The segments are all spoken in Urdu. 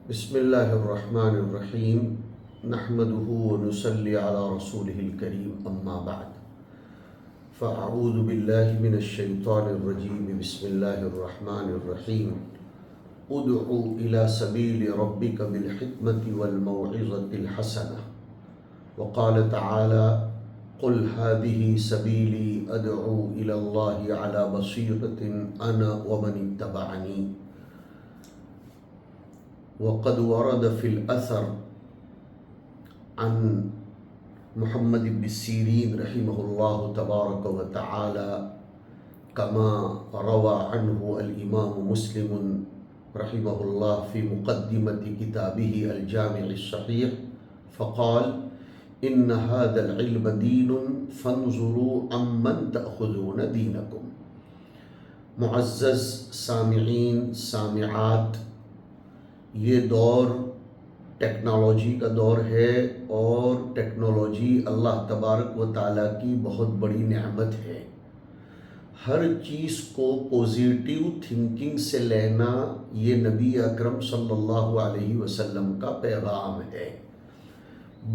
بسم اللہ الرحمن الرحیم نحمده ونصلی علی رسوله الکریم اما بعد فاعوذ باللہ من الشیطان الرجیم بسم اللہ الرحمن الرحیم ادع الى سبیل ربک بالحکمة والموعظة الحسنة وقال تعالی قل هذه سبیلی ادعو الى اللہ علی بصیرة انا ومن اتبعنی وقد ورد في الأثر عن محمد بن سيرين رحمه الله تبارك وتعالى كما روى عنه الإمام مسلم رحمه الله في مقدمة كتابه الجامع الصحيح فقال إن هذا العلم دين فانظروا عمن تأخذون دينكم. معزز سامعین سامعات، یہ دور ٹیکنالوجی کا دور ہے اور ٹیکنالوجی اللہ تبارک و تعالیٰ کی بہت بڑی نعمت ہے. ہر چیز کو پوزیٹیو تھنکنگ سے لینا یہ نبی اکرم صلی اللہ علیہ وسلم کا پیغام ہے،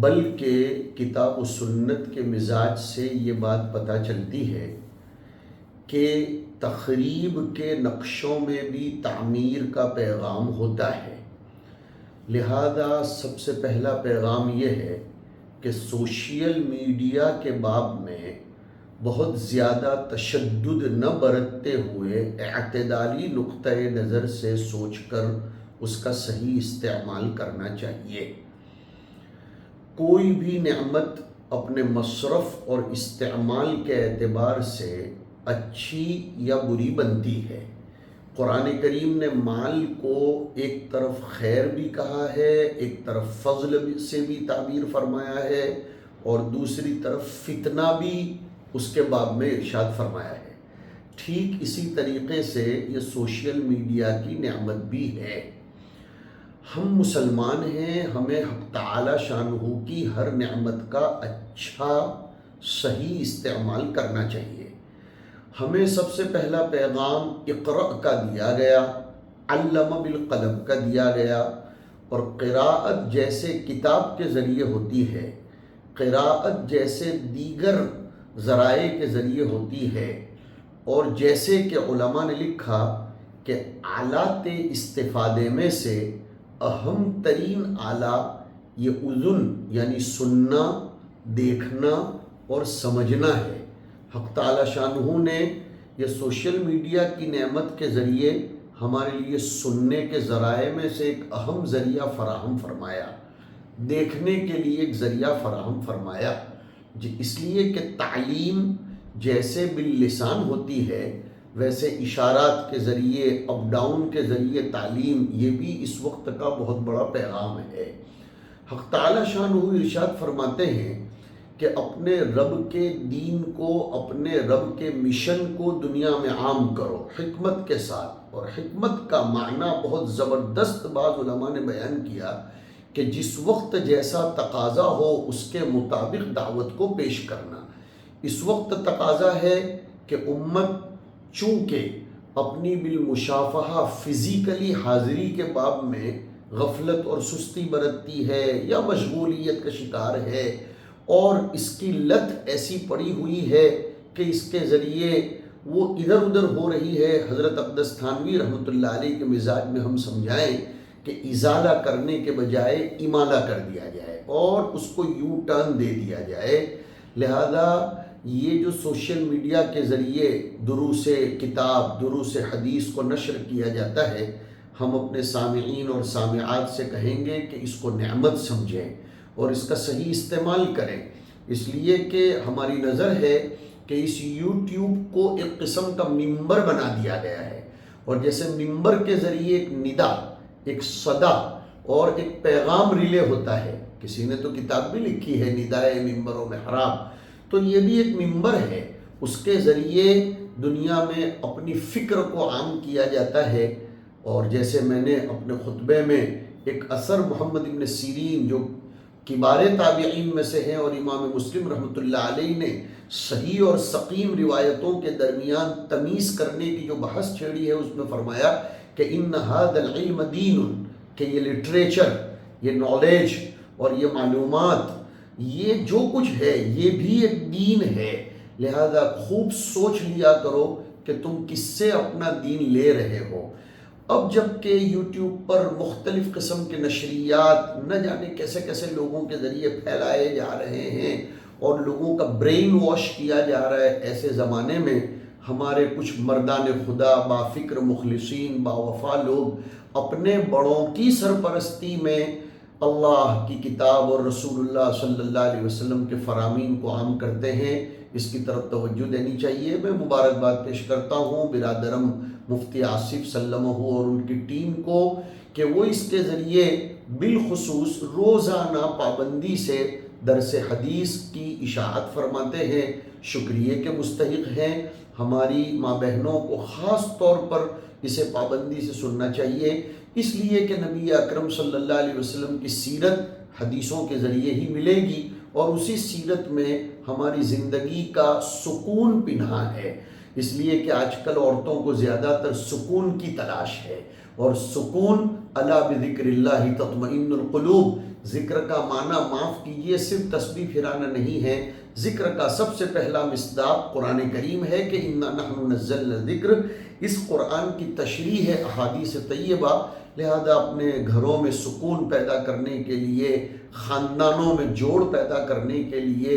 بلکہ کتاب و سنت کے مزاج سے یہ بات پتہ چلتی ہے کہ تخریب کے نقشوں میں بھی تعمیر کا پیغام ہوتا ہے. لہذا سب سے پہلا پیغام یہ ہے کہ سوشل میڈیا کے باب میں بہت زیادہ تشدد نہ برتتے ہوئے اعتدالی نقطۂ نظر سے سوچ کر اس کا صحیح استعمال کرنا چاہیے. کوئی بھی نعمت اپنے مصرف اور استعمال کے اعتبار سے اچھی یا بری بنتی ہے. قرآن کریم نے مال کو ایک طرف خیر بھی کہا ہے، ایک طرف فضل سے بھی تعبیر فرمایا ہے، اور دوسری طرف فتنہ بھی اس کے باب میں ارشاد فرمایا ہے. ٹھیک اسی طریقے سے یہ سوشل میڈیا کی نعمت بھی ہے. ہم مسلمان ہیں، ہمیں حق تعالی شانہ کی ہر نعمت کا اچھا صحیح استعمال کرنا چاہیے. ہمیں سب سے پہلا پیغام اقرأ کا دیا گیا، علم بالقلم کا دیا گیا، اور قراءت جیسے کتاب کے ذریعے ہوتی ہے، قراءت جیسے دیگر ذرائع کے ذریعے ہوتی ہے، اور جیسے کہ علماء نے لکھا کہ آلات استفادے میں سے اہم ترین آلہ یہ اذن یعنی سننا، دیکھنا اور سمجھنا ہے. حق تعالی شانہ نے یہ سوشل میڈیا کی نعمت کے ذریعے ہمارے لیے سننے کے ذرائع میں سے ایک اہم ذریعہ فراہم فرمایا، دیکھنے کے لیے ایک ذریعہ فراہم فرمایا. اس لیے کہ تعلیم جیسے باللسان ہوتی ہے ویسے اشارات کے ذریعے، اپ ڈاؤن کے ذریعے تعلیم، یہ بھی اس وقت کا بہت بڑا پیغام ہے. حق تعالی شانہ ارشاد فرماتے ہیں کہ اپنے رب کے دین کو، اپنے رب کے مشن کو دنیا میں عام کرو حکمت کے ساتھ. اور حکمت کا معنی بہت زبردست بعض علماء نے بیان کیا کہ جس وقت جیسا تقاضا ہو اس کے مطابق دعوت کو پیش کرنا. اس وقت تقاضا ہے کہ امت چونکہ اپنی بالمشافہہ فزیکلی حاضری کے باب میں غفلت اور سستی برتتی ہے یا مشغولیت کا شکار ہے، اور اس کی لت ایسی پڑی ہوئی ہے کہ اس کے ذریعے وہ ادھر ادھر ہو رہی ہے. حضرت اقدس تھانوی رحمۃ اللہ علیہ کے مزاج میں ہم سمجھائیں کہ ازالہ کرنے کے بجائے امالہ کر دیا جائے اور اس کو یو ٹرن دے دیا جائے. لہذا یہ جو سوشل میڈیا کے ذریعے دروس کتاب، دروس حدیث کو نشر کیا جاتا ہے، ہم اپنے سامعین اور سامعات سے کہیں گے کہ اس کو نعمت سمجھیں اور اس کا صحیح استعمال کریں. اس لیے کہ ہماری نظر ہے کہ اس یوٹیوب کو ایک قسم کا ممبر بنا دیا گیا ہے، اور جیسے ممبر کے ذریعے ایک ندا، ایک صدا اور ایک پیغام ریلے ہوتا ہے. کسی نے تو کتاب بھی لکھی ہے ندائے ممبر و محراب، تو یہ بھی ایک ممبر ہے. اس کے ذریعے دنیا میں اپنی فکر کو عام کیا جاتا ہے. اور جیسے میں نے اپنے خطبے میں ایک اثر محمد ابن سیرین جو کبار تابعین میں سے ہیں اور امام مسلم رحمۃ اللہ علیہ نے صحیح اور سقیم روایتوں کے درمیان تمیز کرنے کی جو بحث چھیڑی ہے، اس میں فرمایا کہ ان ھذا العلم دین، کہ یہ لٹریچر، یہ نالج اور یہ معلومات، یہ جو کچھ ہے یہ بھی ایک دین ہے، لہذا خوب سوچ لیا کرو کہ تم کس سے اپنا دین لے رہے ہو۔ اب جب کہ یوٹیوب پر مختلف قسم کے نشریات نہ جانے کیسے کیسے لوگوں کے ذریعے پھیلائے جا رہے ہیں اور لوگوں کا برین واش کیا جا رہا ہے، ایسے زمانے میں ہمارے کچھ مردان خدا، با فکر مخلصین، با وفا لوگ اپنے بڑوں کی سرپرستی میں اللہ کی کتاب اور رسول اللہ صلی اللہ علیہ وسلم کے فرامین کو عام کرتے ہیں۔ اس کی طرف توجہ دینی چاہیے۔ میں مبارکباد پیش کرتا ہوں برادرم مفتی آصف سلمہ اور ان کی ٹیم کو کہ وہ اس کے ذریعے بالخصوص روزانہ پابندی سے درس حدیث کی اشاعت فرماتے ہیں، شکریہ کے مستحق ہیں۔ ہماری ماں بہنوں کو خاص طور پر اسے پابندی سے سننا چاہیے، اس لیے کہ نبی اکرم صلی اللہ علیہ وسلم کی سیرت حدیثوں کے ذریعے ہی ملے گی، اور اسی سیرت میں ہماری زندگی کا سکون پنہاں ہے۔ اس لیے کہ آج کل عورتوں کو زیادہ تر سکون کی تلاش ہے، اور سکون الا بذکر اللہ تطمئن القلوب، ذکر کا معنی معاف کیجئے صرف تسبیح پھرانا نہیں ہے، ذکر کا سب سے پہلا مصداق قرآن کریم ہے کہ انا نحن نزلنا الذکر، اس قرآن کی تشریح ہے احادیث طیبہ، لہذا اپنے گھروں میں سکون پیدا کرنے کے لیے، خاندانوں میں جوڑ پیدا کرنے کے لیے،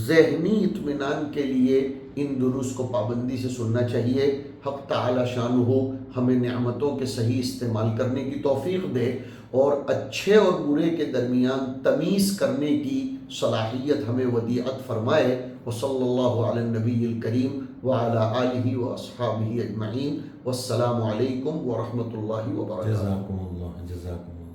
ذہنی اطمینان کے لیے ان دروس کو پابندی سے سننا چاہیے۔ حق تعالی شانہ ہمیں نعمتوں کے صحیح استعمال کرنے کی توفیق دے، اور اچھے اور برے کے درمیان تمیز کرنے کی صلاحیت ہمیں ودیعت فرمائے۔ وصلی اللہ علی النبی الکریم وعلی آلہ واصحابہ اجمعین، والسلام علیکم ورحمۃ اللہ وبرکاتہ۔ جزاکم اللہ۔